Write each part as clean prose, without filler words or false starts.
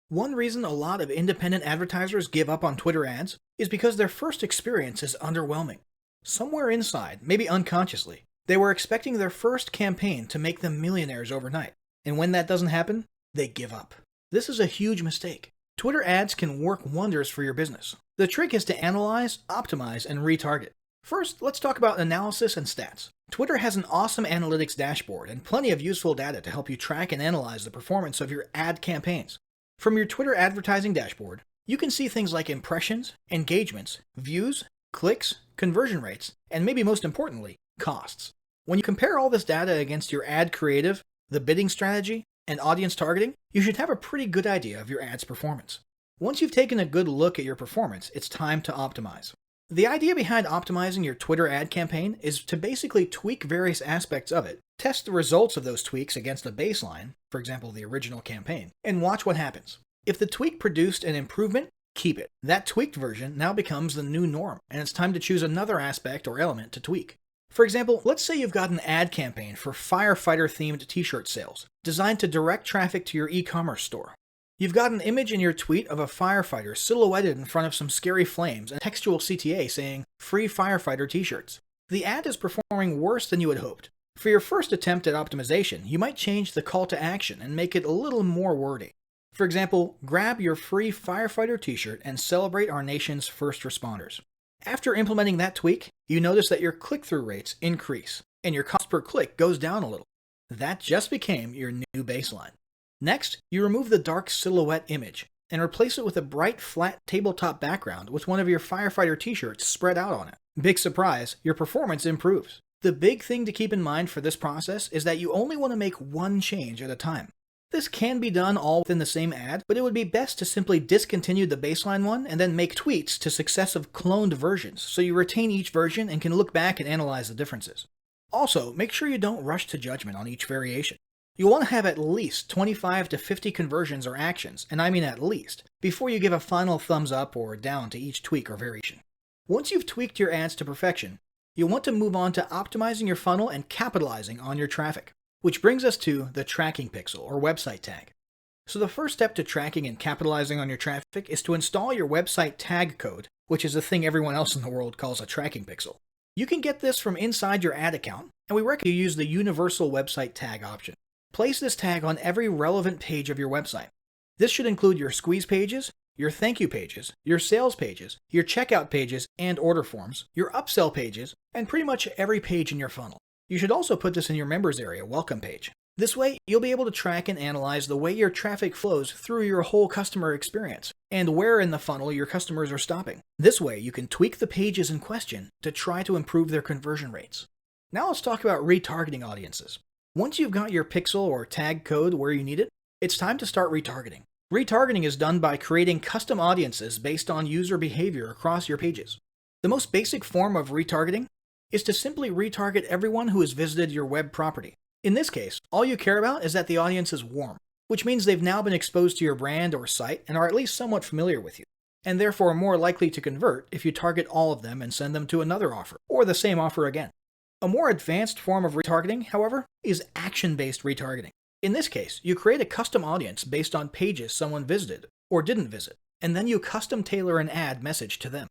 One reason a lot of independent advertisers give up on Twitter ads is because their first experience is underwhelming. Somewhere inside, maybe unconsciously, they were expecting their first campaign to make them millionaires overnight. And when that doesn't happen, they give up. This is a huge mistake. Twitter ads can work wonders for your business. The trick is to analyze, optimize, and retarget. First, let's talk about analysis and stats. Twitter has an awesome analytics dashboard and plenty of useful data to help you track and analyze the performance of your ad campaigns. From your Twitter advertising dashboard, you can see things like impressions, engagements, views, clicks, conversion rates, and maybe most importantly, costs. When you compare all this data against your ad creative, the bidding strategy, and audience targeting, you should have a pretty good idea of your ad's performance. Once you've taken a good look at your performance, it's time to optimize. The idea behind optimizing your Twitter ad campaign is to basically tweak various aspects of it, test the results of those tweaks against a baseline, for example the original campaign, and watch what happens. If the tweak produced an improvement, keep it. That tweaked version now becomes the new norm, and it's time to choose another aspect or element to tweak. For example, let's say you've got an ad campaign for firefighter-themed t-shirt sales, designed to direct traffic to your e-commerce store. You've got an image in your tweet of a firefighter silhouetted in front of some scary flames and textual CTA saying, "Free firefighter t-shirts." The ad is performing worse than you had hoped. For your first attempt at optimization, you might change the call to action and make it a little more wordy. For example, grab your free firefighter t-shirt and celebrate our nation's first responders. After implementing that tweak, you notice that your click-through rates increase, and your cost per click goes down a little. That just became your new baseline. Next, you remove the dark silhouette image and replace it with a bright, flat tabletop background with one of your firefighter t-shirts spread out on it. Big surprise, your performance improves. The big thing to keep in mind for this process is that you only want to make one change at a time. This can be done all within the same ad, but it would be best to simply discontinue the baseline one and then make tweaks to successive cloned versions so you retain each version and can look back and analyze the differences. Also, make sure you don't rush to judgment on each variation. You'll want to have at least 25 to 50 conversions or actions, and I mean at least, before you give a final thumbs up or down to each tweak or variation. Once you've tweaked your ads to perfection, you'll want to move on to optimizing your funnel and capitalizing on your traffic. Which brings us to the tracking pixel or website tag. So the first step to tracking and capitalizing on your traffic is to install your website tag code, which is the thing everyone else in the world calls a tracking pixel. You can get this from inside your ad account, and we recommend you use the universal website tag option. Place this tag on every relevant page of your website. This should include your squeeze pages, your thank you pages, your sales pages, your checkout pages and order forms, your upsell pages, and pretty much every page in your funnel. You should also put this in your members area welcome page. This way, you'll be able to track and analyze the way your traffic flows through your whole customer experience, and where in the funnel your customers are stopping. This way, you can tweak the pages in question to try to improve their conversion rates. Now let's talk about retargeting audiences. Once you've got your pixel or tag code where you need it, it's time to start retargeting. Retargeting is done by creating custom audiences based on user behavior across your pages. The most basic form of retargeting is to simply retarget everyone who has visited your web property. In this case, all you care about is that the audience is warm, which means they've now been exposed to your brand or site and are at least somewhat familiar with you, and therefore more likely to convert if you target all of them and send them to another offer, or the same offer again. A more advanced form of retargeting, however, is action-based retargeting. In this case, you create a custom audience based on pages someone visited or didn't visit, and then you custom tailor an ad message to them.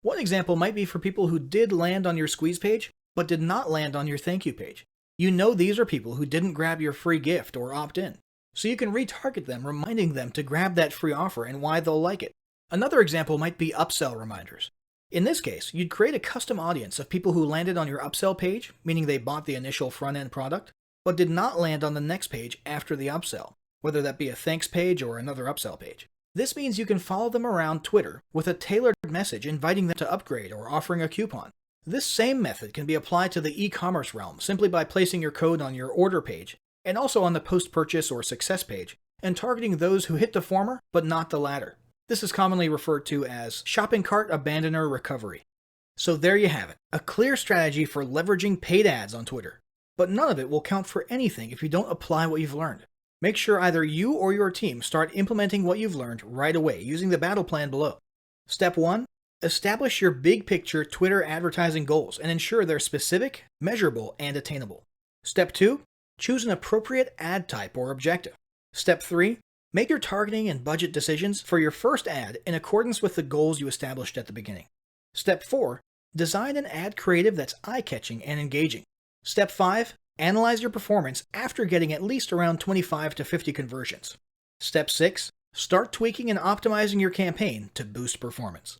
One example might be for people who did land on your squeeze page, but did not land on your thank you page. You know these are people who didn't grab your free gift or opt in, so you can retarget them, reminding them to grab that free offer and why they'll like it. Another example might be upsell reminders. In this case, you'd create a custom audience of people who landed on your upsell page, meaning they bought the initial front-end product, but did not land on the next page after the upsell, whether that be a thanks page or another upsell page. This means you can follow them around Twitter with a tailored message inviting them to upgrade or offering a coupon. This same method can be applied to the e-commerce realm simply by placing your code on your order page and also on the post-purchase or success page and targeting those who hit the former but not the latter. This is commonly referred to as shopping cart abandoner recovery. So there you have it, a clear strategy for leveraging paid ads on Twitter. But none of it will count for anything if you don't apply what you've learned. Make sure either you or your team start implementing what you've learned right away using the battle plan below. Step 1. Establish your big picture Twitter advertising goals and ensure they're specific, measurable, and attainable. Step 2. Choose an appropriate ad type or objective. Step 3. Make your targeting and budget decisions for your first ad in accordance with the goals you established at the beginning. Step 4. Design an ad creative that's eye-catching and engaging. Step 5. Analyze your performance after getting at least around 25 to 50 conversions. Step 6. Start tweaking and optimizing your campaign to boost performance.